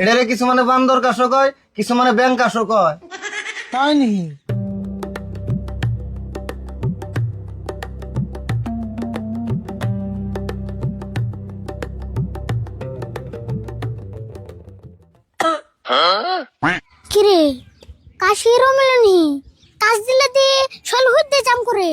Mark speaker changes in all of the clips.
Speaker 1: এটারে কিছু মানে বান্দর কাশো কয়, কিছু মানে ব্যাংক কাশো কয়।
Speaker 2: তাই নাকি?
Speaker 3: কিরে কাশিরও মেলেনি, কাজ দিলে দিয়ে শল হইতে জাম করে।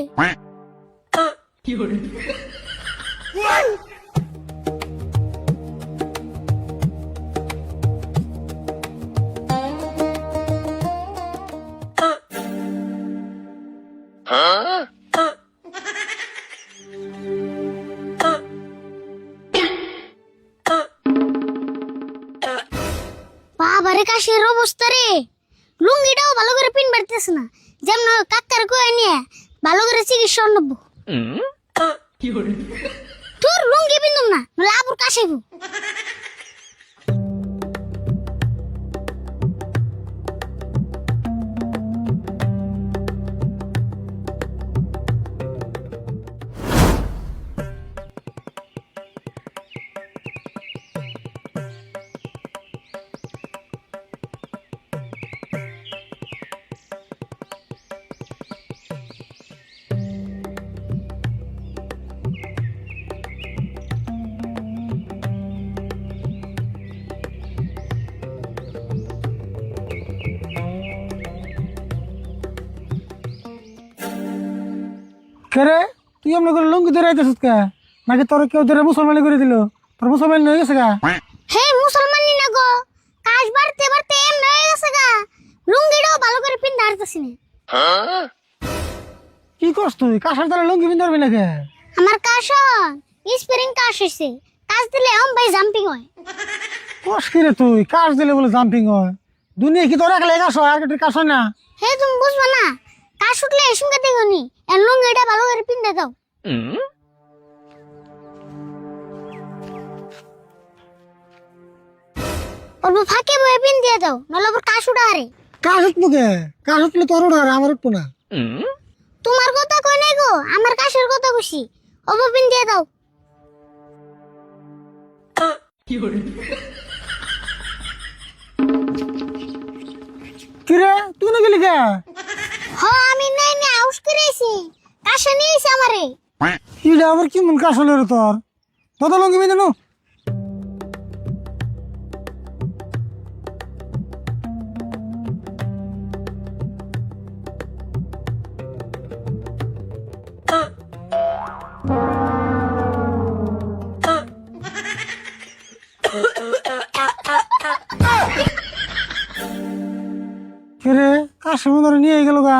Speaker 3: বাবারে কাশির অবস্থা রে, লুঙ্গিটাও ভালো করে পিন পারতেছ না, যেমন কাকার কয়ে নিয়ে ভালো করে চিকিৎসা নেব। তোর লুঙ্গি পিন্দুম না, নলে আবুর কাশাইব।
Speaker 2: কে রে, তুই এমনি করে লুঙ্গি ধরে আইতেছিস কে? নাকি তোর কেউ ধরে মুসলমানি করে দিল? তোর মুসলমান হয়ে গেছে গা?
Speaker 3: হে মুসলমানি না গো, কাজ বাড়তে বাড়তে এম হয়ে গেছে গা, লুঙ্গিটাও ভালো করে পিন দাঁড়াতেছি না।
Speaker 2: কি করছ তুই? কাঁসার তালে লুঙ্গি পিন ধরবি নাকি?
Speaker 3: আমার কাশ স্প্রিং কাশ হয়েছে, কাজ দিলে এম ভাই জাম্পিং হয়।
Speaker 2: কস কি রে তুই? কাজ দিলে বলে জাম্পিং হয়? দুনিয়া কি তোর একলাই কাশ হয়, আর কেউ কাশ হয় না?
Speaker 3: হে তুমি বুঝবা না, কাশ উঠলে এসুমকে দেখনি, এর লুঙ্গিটা ভালো করে পিন দাও। অল্প ফাঁকে বয়ে পিন দিয়ে দাও, নলে আবার কাশ উঠা হারে।
Speaker 2: কাশ উঠবো কে? কাশ উঠলে তোর উঠার, আমার উঠবো না।
Speaker 3: তোমার কথা কই নাই গো, আমার কাশের কথা কইছি, অল্প পিন দিয়ে দাও।
Speaker 2: কি রে, তুই না গেলি কে?
Speaker 3: হ আমি নাই না আউস করেছি, কাশে নিয়েছে আমারে।
Speaker 2: ইটা আবার কি মন কাশ হলো রে তোর? কত লুঙ্গি পিন দেনু? কে রে, কাশের মতো নিয়ে গেল গা?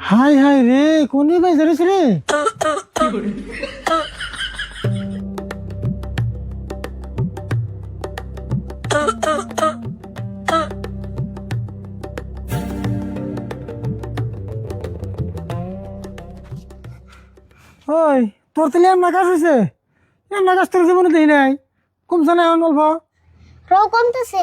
Speaker 2: হাই হাই রে, কোন ভাই ধরেছ রে? ওই তোর তাহলে এমন কাজ হয়েছে? এমন কাজ তোর জীবনে দেখি নাই, কমছে না এখন অল্প?
Speaker 3: রও কমতেছে।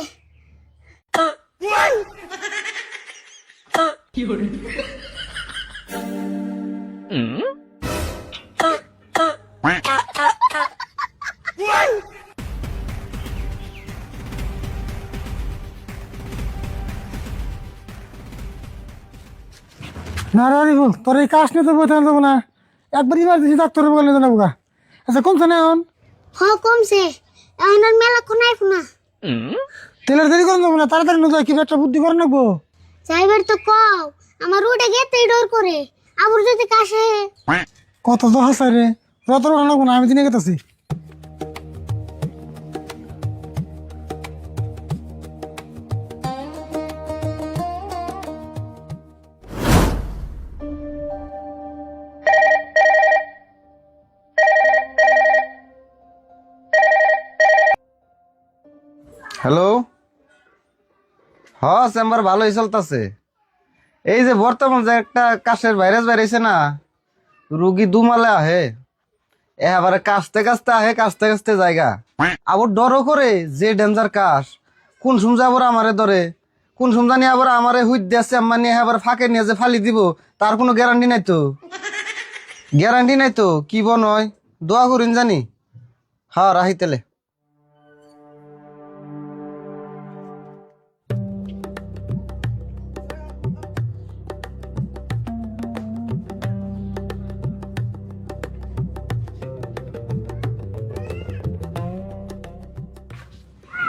Speaker 2: না রে বল, তোর এই কাজ নিয়ে তো বইতে যাবো না, একবার ইমার্জেন্সি ডাক্তারের বলে জানাবো গা। আচ্ছা কমছে না এখন?
Speaker 3: হ কমছে, এখন আর মেলা কোন আইফো না।
Speaker 2: তেলের দেরি করে যাবো না, তাড়াতাড়ি নয় কি একটা বুদ্ধি করে নেবো।
Speaker 3: যাইবার তো কও, আমার উঠে গেতেই ডর করে, আবার যদি কাশে।
Speaker 2: কত তো হাসাই রে, রত রান্না না, আমি দিনে গেতেছি।
Speaker 1: হ্যালো, হ্যাঁ চেম্বার ভালোই চলতেছে। এই যে বর্তমান যে একটা কাশের ভাইরাস বেরিয়েছে না, রুগী দুমালে আহে, এবারে কাশতে কাশতে আহে, কাশতে কাশতে জায়গা আবার ডরও করে যে ডেঞ্জার কাশ, কোন সময় আবার আমারে ধরে, কোন সময় জানি আবার আমারে হুইট দিয়েছে আম্মা নিয়ে আবার ফাঁকে নিয়ে যে ফালি দিব, তার কোনো গ্যারান্টি নাই তো, গ্যারান্টি নাই তো। কি বনয় দোয়া করিন জানি। হ্যাঁ রাহি তেলে।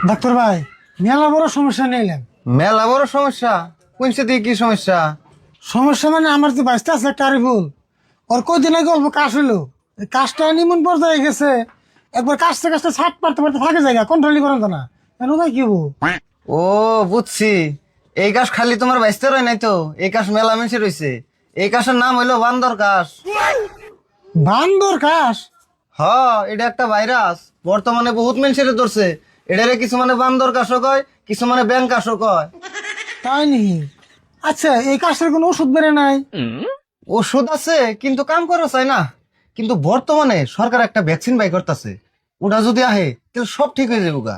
Speaker 2: ডাক্তার ভাই, মেলা বড় সমস্যা নিলাম।
Speaker 1: মেলা বড় সমস্যা? কোনছে দিয়ে কি সমস্যা?
Speaker 2: সমস্যা মানে আমার যে বাইসটা আছে একটা আরিফুল, ওর কদিন আগে অল্প কাশ হলো, এই কাশটা নিমন পর্যায়ে গেছে, একবার কাশতে কাশতে ছাট পারতে পারতে থাকে জায়গা কন্ট্রোলই করেন না। কেন ভাই কি হবো?
Speaker 1: ও বুঝছি, এই কাশ খালি তোমার বাইসতে রয় নাই তো, এই কাশ মেলা মিশে রয়েছে। এই কাশের নাম হইলো বান্দর কাশ।
Speaker 2: বান্দর কাশ?
Speaker 1: হ, এটা একটা ভাইরাস, বর্তমানে বহুত মানুষের ধরছে। এটারে কিছু মানে বান্দর কাশও কয়, কিছু মানে ব্যাং কাশও কয়।
Speaker 2: তাই নাকি? আচ্ছা, এই কাশের কোনো ওষুধ বেড়ে নাই?
Speaker 1: ওষুধ আছে কিন্তু কাম করে চাই না। কিন্তু বর্তমানে সরকার একটা ভ্যাকসিন বাই করতেছে, ওটা যদি আহে তাহলে সব ঠিক হয়ে যাবো গা।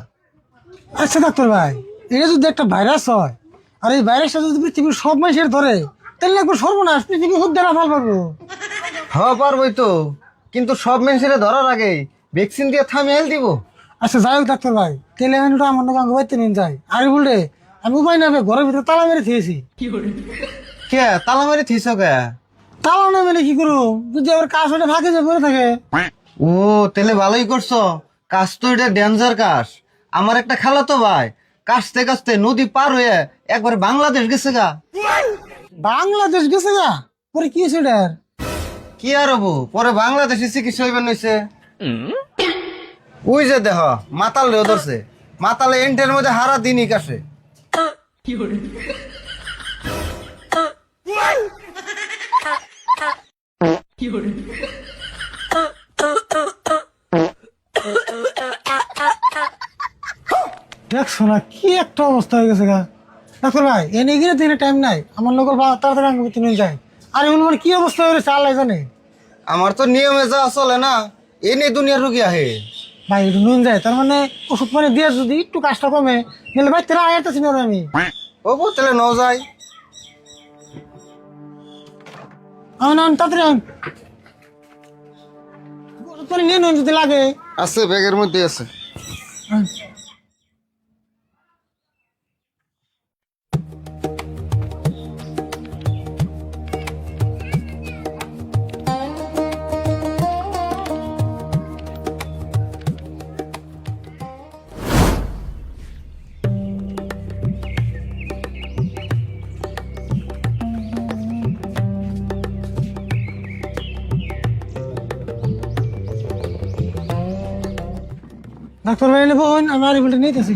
Speaker 2: আচ্ছা ডাক্তার ভাই, এটা যদি একটা ভাইরাস হয়, আর এই ভাইরাসটা যদি পৃথিবীর সব মানুষের ধরে, তাহলে একবার সর্বনাশ, পৃথিবী হুদ্দে না ফাল পারবো।
Speaker 1: হ পারবই তো, কিন্তু সব মানুষের ধরার আগে ভ্যাকসিন দিয়ে থামিয়ে দিব।
Speaker 2: আচ্ছা যাই হোক ডাক্তার ভাই, তাহলে আমি ওটা আমার নাম বাইতে নিয়ে যাই। আরে বললে আমি উপায় না পেয়ে ঘরের ভিতরে তালা মেরে থিয়েছি।
Speaker 1: কে তালা মারি থিস কে?
Speaker 2: তালা না মেরে কি করবো, যদি আবার কাশ ওটা ফাঁকে যে পড়ে থাকে।
Speaker 1: ও তাহলে ভালোই করছো, কাশ তো এটা ডেঞ্জার কাশ। আমার একটা খালাতো ভাই কাশতে কাশতে নদী পার হয়ে একবার বাংলাদেশ গেছে গা।
Speaker 2: বাংলাদেশ গেছে গা? পরে কি হয়েছে এটার?
Speaker 1: কি আর হবো, পরে বাংলাদেশে চিকিৎসা হইবেন হইছে। ওই যে দেহ মাতাল রেও ধরছে, মাতালে এন্টের মধ্যে হারা দিনই কাশে।
Speaker 2: দেখছো না কি একটা অবস্থা হয়ে গেছে গা। ডাক্তার ভাই এনে গিয়ে দিনে টাইম নাই, আমার লোকের তাড়াতাড়ি আঙ্গ নিয়ে যায়। আরে বলবো কি অবস্থা হয়েছে আল্লাহ জানে।
Speaker 1: আমার তো নিয়মে যা চলে না, এ নিয়ে দুনিয়ার রুগী আহে।
Speaker 2: ভাই একটু নুন যায়, তার মানে ওষুধ মানে দিয়ে যদি একটু কাজটা কমে, গেলে ভাই তেরা আয়াতেছি না আমি।
Speaker 1: ও তাহলে ন যায়।
Speaker 2: তাড়াতাড়ি ওষুধ পানি নিয়ে নুন যদি লাগে।
Speaker 1: আছে ব্যাগের মধ্যে আছে।
Speaker 2: আন। ডাক্তার ভাই নেবো, আমি আরিফুলটা নিতেছি।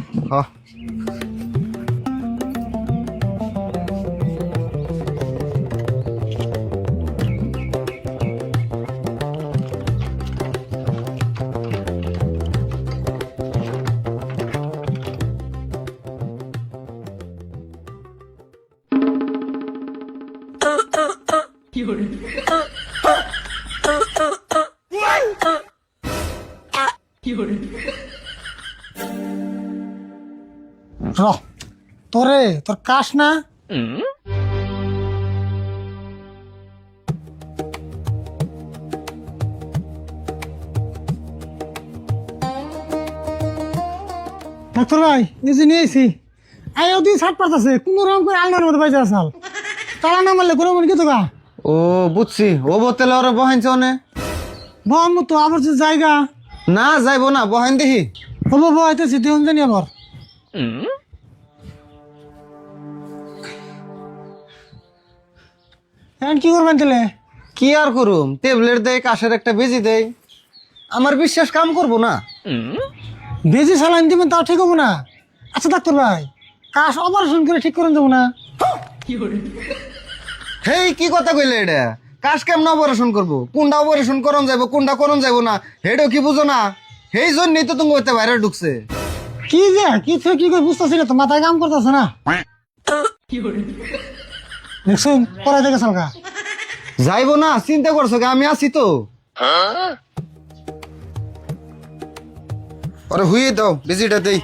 Speaker 1: হ্যাঁ
Speaker 2: তোরে তোর কাশ না? ডাক্তার ভাই এই যে নিয়েছি, আই ওদিন ছাট পারতেছে, কোনো রকম করে আলনার মধ্যে বাইতে আসাল, তালা না মারলে কোনো মনে কি তো গা।
Speaker 1: ও বুঝছি, ও বোতলে ওরা বহাইছে অনে।
Speaker 2: বম তো আবার যে জায়গা
Speaker 1: না যাইবো না, বহাইন দেখি।
Speaker 2: হবো বহাইতেছি, দেউন জানি আবার। এখন কি করবেন তাহলে?
Speaker 1: কি আর করুম, ট্যাবলেট দেয়, কাশের একটা বেজি দেয়, আমার বিশ্বাস কাম করবো না।
Speaker 2: বেজি সালাইন দিবেন তাও ঠিক হবো না। আচ্ছা ডাক্তার ভাই, কাশ অপারেশন করে ঠিক করেন যাবো না?
Speaker 1: হেই কি কথা কইলে এটা? কাশ কেমন অপারেশন করবো? কোনটা অপারেশন করন যাইবো, কোনটা করন যাইবো না, হেডও কি বুঝো না? সেই জন্যই তো তুমি হইতে বাইরে ঢুকছে।
Speaker 2: কি যে কি থেকে কি করে বুঝতেছি না তো, মাথায় কাম করতেছে না। দেখছুন পরে থেকে সালকা
Speaker 1: যাইবো না চিন্তা করছো কি? আমি আছি তো। আরে হুইয়ে দাও বিজিটা দেই।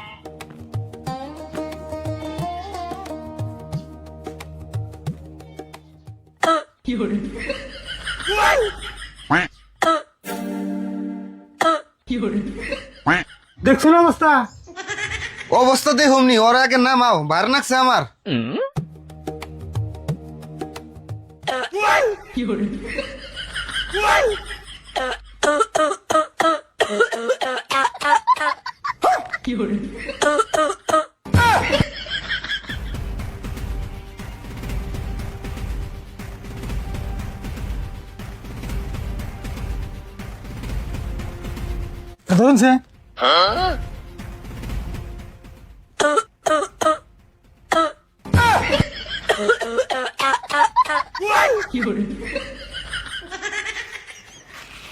Speaker 2: দেখছুন অবস্থা
Speaker 1: অবস্থা দেখুমনি, ওরা আগে নামাও, বার নাকছে আমার।
Speaker 2: ধরুন সে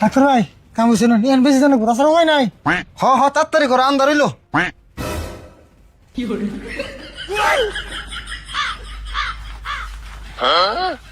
Speaker 2: ডাক্তার ভাই কাম হয়েছে না এন বেশি জানো রাস্তার হয় নাই
Speaker 1: হ হ তাড়াতাড়ি করো, আন্দার হইলো।
Speaker 4: Huh?